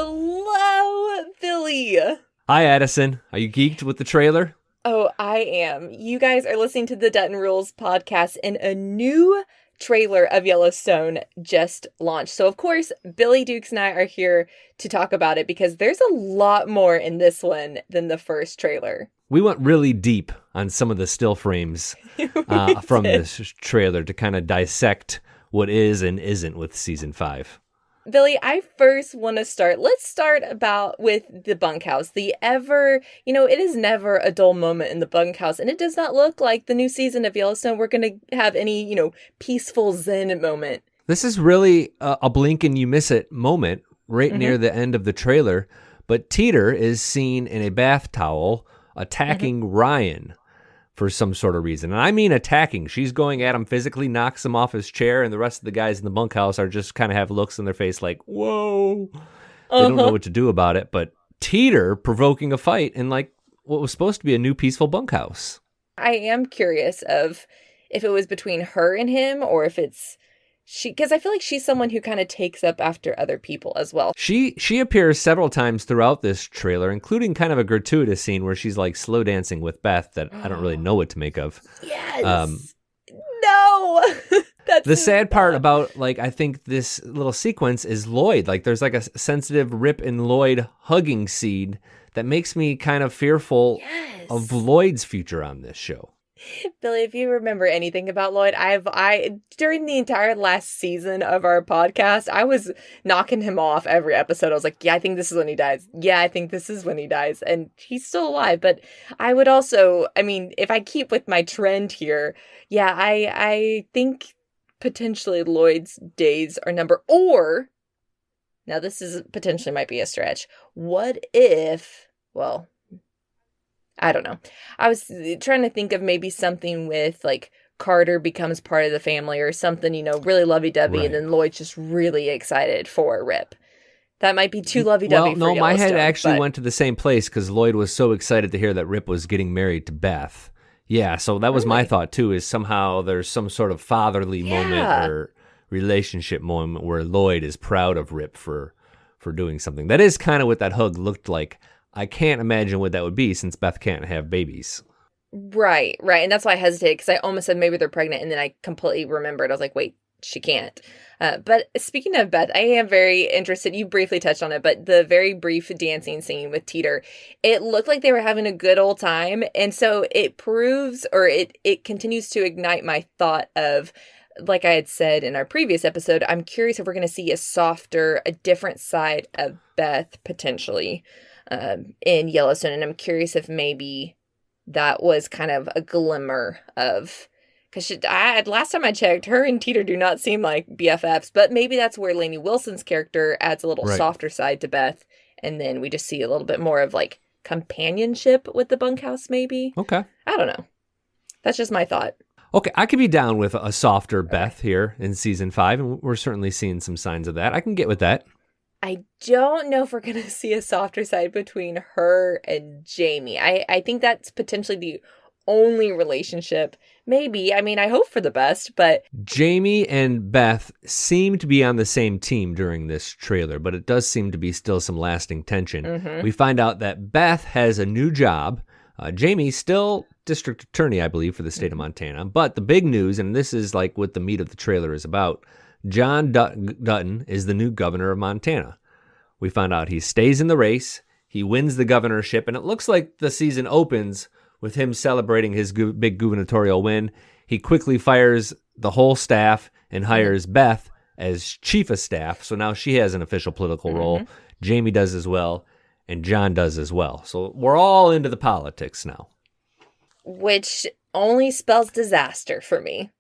Hello, Billy. Hi, Adison. Are you geeked with the trailer? Oh, I am. You guys are listening to the Dutton Rules podcast, and a new trailer of Yellowstone just launched. So, of course, Billy Dukes and I are here to talk about it because there's a lot more in this one than the first trailer. We went really deep on some of the still frames from this trailer to kind of dissect what is and isn't with season 5. Billy, I first want to let's start with the bunkhouse. It is never a dull moment in the bunkhouse, and it does not look like the new season of Yellowstone we're going to have any, peaceful zen moment. This is really a blink and you miss it moment right near the end of the trailer, but Teeter is seen in a bath towel attacking Ryan for some sort of reason. And I mean attacking. She's going at him physically, knocks him off his chair, and the rest of the guys in the bunkhouse are just kind of have looks on their face like, whoa. They don't know what to do about it. But Teeter provoking a fight in like what was supposed to be a new peaceful bunkhouse. I am curious of if it was between her and him or if it's because I feel like she's someone who kind of takes up after other people as well. She appears several times throughout this trailer, including kind of a gratuitous scene where she's like slow dancing with Beth that I don't really know what to make of. Yes. No. That's the sad part about I think this little sequence is Lloyd. Like there's like a sensitive Rip and Lloyd hugging scene that makes me kind of fearful of Lloyd's future on this show. Billy, if you remember anything about Lloyd, I during the entire last season of our podcast, I was knocking him off every episode. I was like, yeah, I think this is when he dies. Yeah, I think this is when he dies. And he's still alive. But I would also, if I keep with my trend here, yeah, I think potentially Lloyd's days are numbered. Or, now this is potentially might be a stretch. What if, well, I don't know. I was trying to think of maybe something with Carter becomes part of the family or something, really lovey-dovey, right. And then Lloyd's just really excited for Rip. That might be too lovey-dovey for no, my head actually but went to the same place because Lloyd was so excited to hear that Rip was getting married to Beth. Yeah, so that was my thought too, is somehow there's some sort of fatherly moment or relationship moment where Lloyd is proud of Rip for doing something. That is kind of what that hug looked like. I can't imagine what that would be since Beth can't have babies. Right. And that's why I hesitated because I almost said maybe they're pregnant and then I completely remembered. I was like, wait, she can't. But speaking of Beth, I am very interested. You briefly touched on it, but the very brief dancing scene with Teeter, it looked like they were having a good old time. And so it proves or it continues to ignite my thought of, like I had said in our previous episode, I'm curious if we're going to see a different side of Beth potentially. In Yellowstone, and I'm curious if maybe that was kind of a glimmer of, because last time I checked, her and Teeter do not seem like BFFs, but maybe that's where Lainey Wilson's character adds a little softer side to Beth, and then we just see a little bit more of companionship with the bunkhouse, maybe. Okay. I don't know. That's just my thought. Okay, I could be down with a softer Beth here in season 5, and we're certainly seeing some signs of that. I can get with that. I don't know if we're going to see a softer side between her and Jamie. I think that's potentially the only relationship. Maybe. I hope for the best, but... Jamie and Beth seem to be on the same team during this trailer, but it does seem to be still some lasting tension. Mm-hmm. We find out that Beth has a new job. Jamie's still district attorney, I believe, for the state of Montana. But the big news, and this is what the meat of the trailer is about, John Dutton is the new governor of Montana. We found out he stays in the race, he wins the governorship, and it looks like the season opens with him celebrating his big gubernatorial win. He quickly fires the whole staff and hires Beth as chief of staff, so now she has an official political role. Jamie does as well, and John does as well. So we're all into the politics now. Which only spells disaster for me.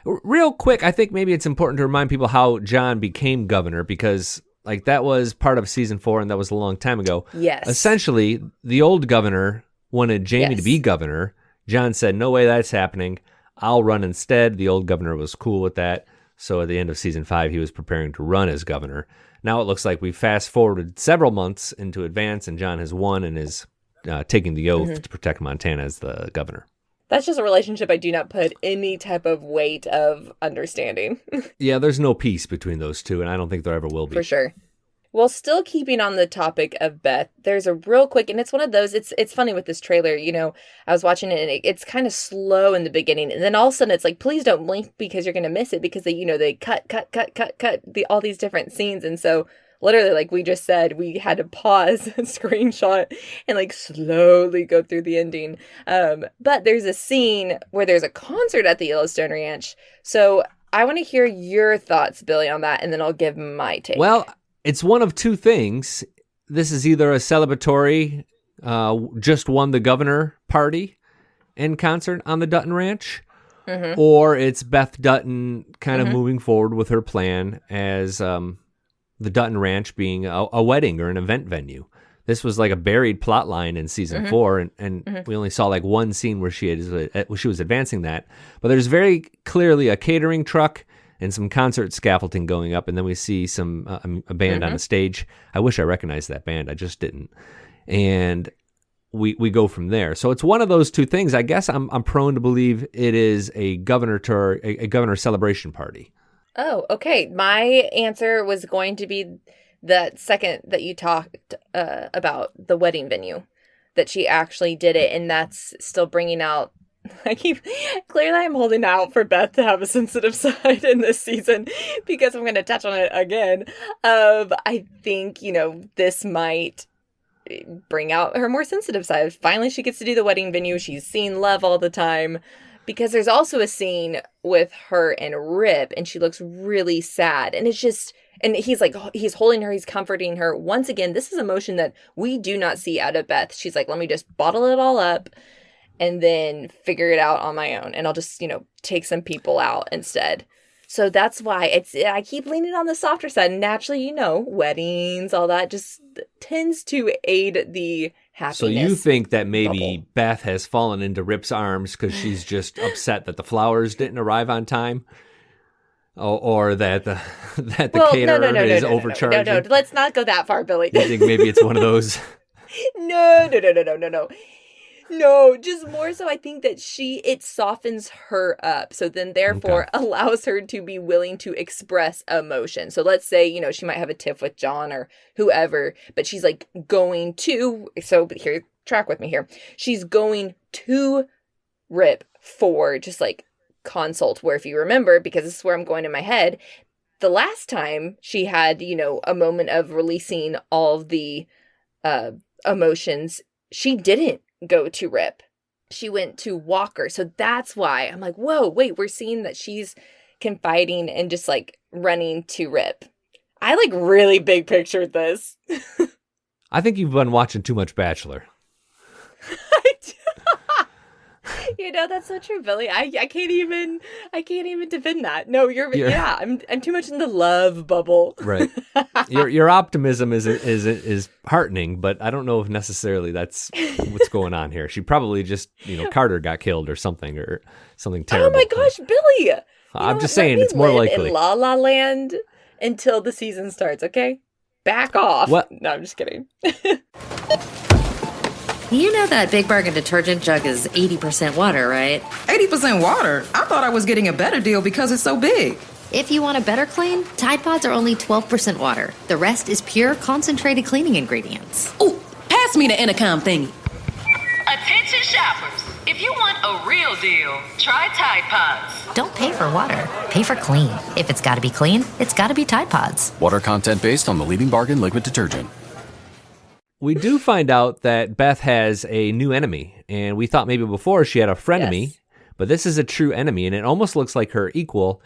Real quick, I think maybe it's important to remind people how John became governor because that was part of season 4 and that was a long time ago. Yes. Essentially, the old governor wanted Jamie to be governor. John said, no way that's happening. I'll run instead. The old governor was cool with that. So at the end of season 5, he was preparing to run as governor. Now it looks like we fast forwarded several months into advance and John has won and is taking the oath to protect Montana as the governor. That's just a relationship I do not put any type of weight of understanding. Yeah, there's no peace between those two, and I don't think there ever will be. For sure. Well, still keeping on the topic of Beth, there's a real quick, and it's one of those, it's funny with this trailer, I was watching it and it's kind of slow in the beginning. And then all of a sudden it's like, please don't blink because you're going to miss it because they cut all these different scenes. And so literally, like we just said, we had to pause and screenshot and like slowly go through the ending. But there's a scene where there's a concert at the Yellowstone Ranch. So I want to hear your thoughts, Billy, on that, and then I'll give my take. Well, it's one of two things. This is either a celebratory, just won the governor party and concert on the Dutton Ranch, or it's Beth Dutton kind of moving forward with her plan as the Dutton Ranch being a wedding or an event venue. This was like a buried plot line in season 4, and we only saw like one scene where she was advancing that. But there's very clearly a catering truck and some concert scaffolding going up, and then we see a band on a stage. I wish I recognized that band. I just didn't. And we go from there. So it's one of those two things. I guess I'm prone to believe it is a governor tour, a governor celebration party. Oh, okay. My answer was going to be that second that you talked about the wedding venue, that she actually did it, and that's still bringing out. Clearly I'm holding out for Beth to have a sensitive side in this season because I'm going to touch on it again. I think, this might bring out her more sensitive side. Finally, she gets to do the wedding venue. She's seen Lev all the time, because there's also a scene with her and Rip, and she looks really sad. And it's just, and he's holding her, he's comforting her. Once again, this is emotion that we do not see out of Beth. She's like, let me just bottle it all up and then figure it out on my own. And I'll just, take some people out instead. So that's why I keep leaning on the softer side. And naturally, weddings, all that just tends to aid the happiness. So you think that maybe bubble. Beth has fallen into Rip's arms because she's just upset that the flowers didn't arrive on time? Or that the caterer is overcharging? No, let's not go that far, Billy. You think maybe it's one of those? No. No, just more so I think that it softens her up. So then therefore allows her to be willing to express emotion. So let's say, she might have a tiff with John or whoever, but she's like going to, so here, track with me here. She's going to Rip for just like consult, where if you remember, because this is where I'm going in my head, the last time she had, a moment of releasing all of the emotions, she didn't go to Rip. She went to Walker. So that's why I'm like, whoa, wait, we're seeing that she's confiding and just like running to Rip. I like really big pictured this. I think you've been watching too much Bachelor. I do. That's so true, Billy. I can't even defend that. No, I'm too much in the love bubble. Right. Your optimism is heartening, but I don't know if necessarily that's what's going on here. She probably just, Carter got killed or something terrible. Oh my gosh, Billy. I'm just saying it's more likely. In La La Land until the season starts, okay? Back off. What? No, I'm just kidding. You know that Big Bargain detergent jug is 80% water, right? 80% water? I thought I was getting a better deal because it's so big. If you want a better clean, Tide Pods are only 12% water. The rest is pure, concentrated cleaning ingredients. Ooh, pass me the intercom thingy. Attention shoppers. If you want a real deal, try Tide Pods. Don't pay for water. Pay for clean. If it's got to be clean, it's got to be Tide Pods. Water content based on the leading bargain liquid detergent. We do find out that Beth has a new enemy, and we thought maybe before she had a frenemy, Yes. but this is a true enemy, and it almost looks like her equal.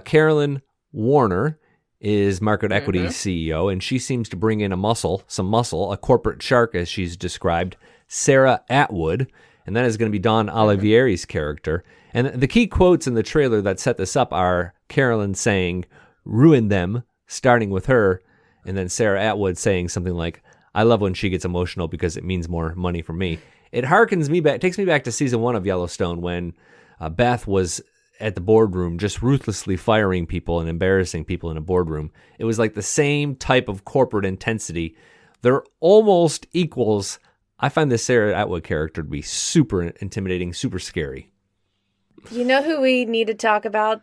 Carolyn Warner is Market Equity's CEO, and she seems to bring in some muscle, a corporate shark, as she's described, Sarah Atwood, and that is going to be Dawn Olivieri's character. And the key quotes in the trailer that set this up are Carolyn saying, "Ruin them," starting with her, and then Sarah Atwood saying something like, "I love when she gets emotional because it means more money for me." It takes me back to season 1 of Yellowstone when Beth was at the boardroom just ruthlessly firing people and embarrassing people in a boardroom. It was like the same type of corporate intensity. They're almost equals. I find this Sarah Atwood character to be super intimidating, super scary. You know who we need to talk about?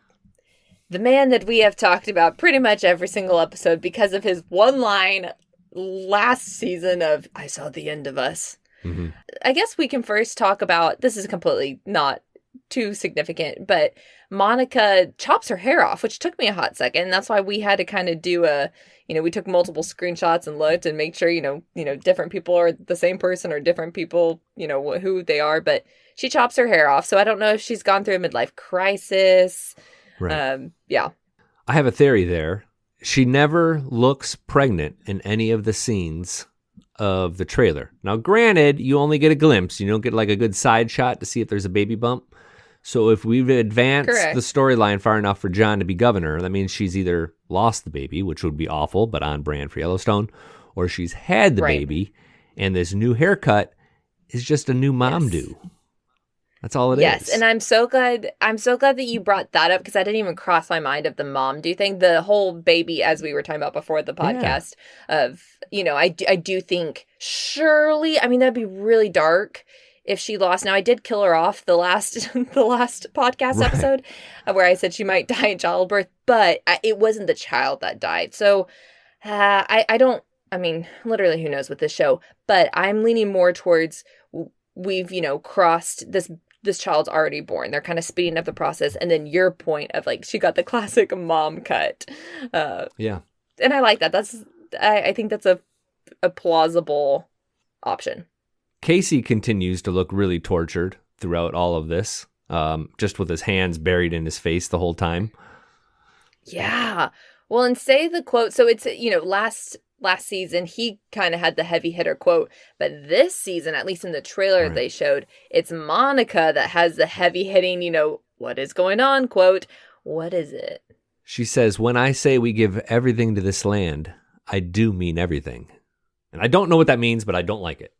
The man that we have talked about pretty much every single episode because of his one line last season of, I saw the end of us. Mm-hmm. I guess we can first talk about, this is completely not too significant, but Monica chops her hair off, which took me a hot second. That's why we had to kind of do we took multiple screenshots and looked and make sure, different people are the same person or different people, who they are. But she chops her hair off. So I don't know if she's gone through a midlife crisis. Right. Yeah. I have a theory there. She never looks pregnant in any of the scenes of the trailer. Now, granted, you only get a glimpse. You don't get like a good side shot to see if there's a baby bump. So if we've advanced the storyline far enough for John to be governor, that means she's either lost the baby, which would be awful, but on brand for Yellowstone, or she's had the baby, and this new haircut is just a new mom do. That's all it is. Yes, and I'm so glad that you brought that up because I didn't even cross my mind of the mom do thing. The whole baby, as we were talking about before the podcast, of, I do think surely, that'd be really dark if she lost. Now, I did kill her off the last podcast episode where I said she might die in childbirth, but it wasn't the child that died. So literally who knows with this show, but I'm leaning more towards we've, crossed this child's already born. They're kind of speeding up the process. And then your point of like, she got the classic mom cut. Yeah. And I like that. I think that's a plausible option. Kayce continues to look really tortured throughout all of this, just with his hands buried in his face the whole time. Yeah. Well, and say the quote. So it's, last season, he kind of had the heavy hitter quote. But this season, at least in the trailer they showed, it's Monica that has the heavy hitting, what is going on quote. What is it? She says, when I say we give everything to this land, I do mean everything. And I don't know what that means, but I don't like it.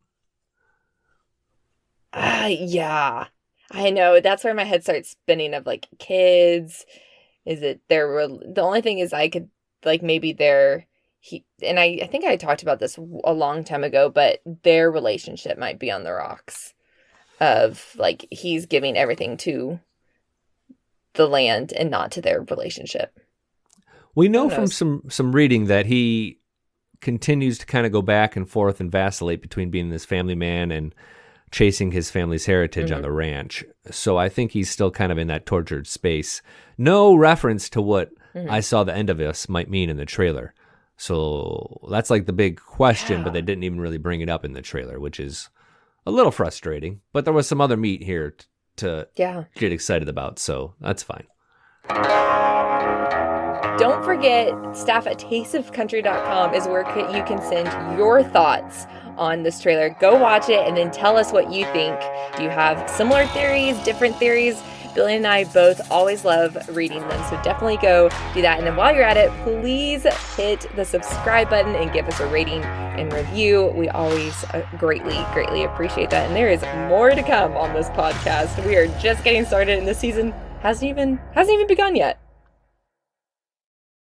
Yeah, I know. That's where my head starts spinning of like kids. Is it the only thing is I could like maybe and I think I talked about this a long time ago, but their relationship might be on the rocks of like he's giving everything to the land and not to their relationship. We know from some reading that he continues to kind of go back and forth and vacillate between being this family man and chasing his family's heritage on the ranch. So I think he's still kind of in that tortured space. No reference to what I saw the end of this might mean in the trailer. So that's like the big question, but they didn't even really bring it up in the trailer, which is a little frustrating. But there was some other meat here to get excited about, so that's fine. Don't forget, staff at tasteofcountry.com is where you can send your thoughts on this trailer. Go watch it and then tell us what you think. Do you have similar theories, different theories? Billy and I both always love reading them, so definitely go do that. And then while you're at it, please hit the subscribe button and give us a rating and review. We always greatly appreciate that. And there is more to come on this podcast. We are just getting started, and this season hasn't even begun yet.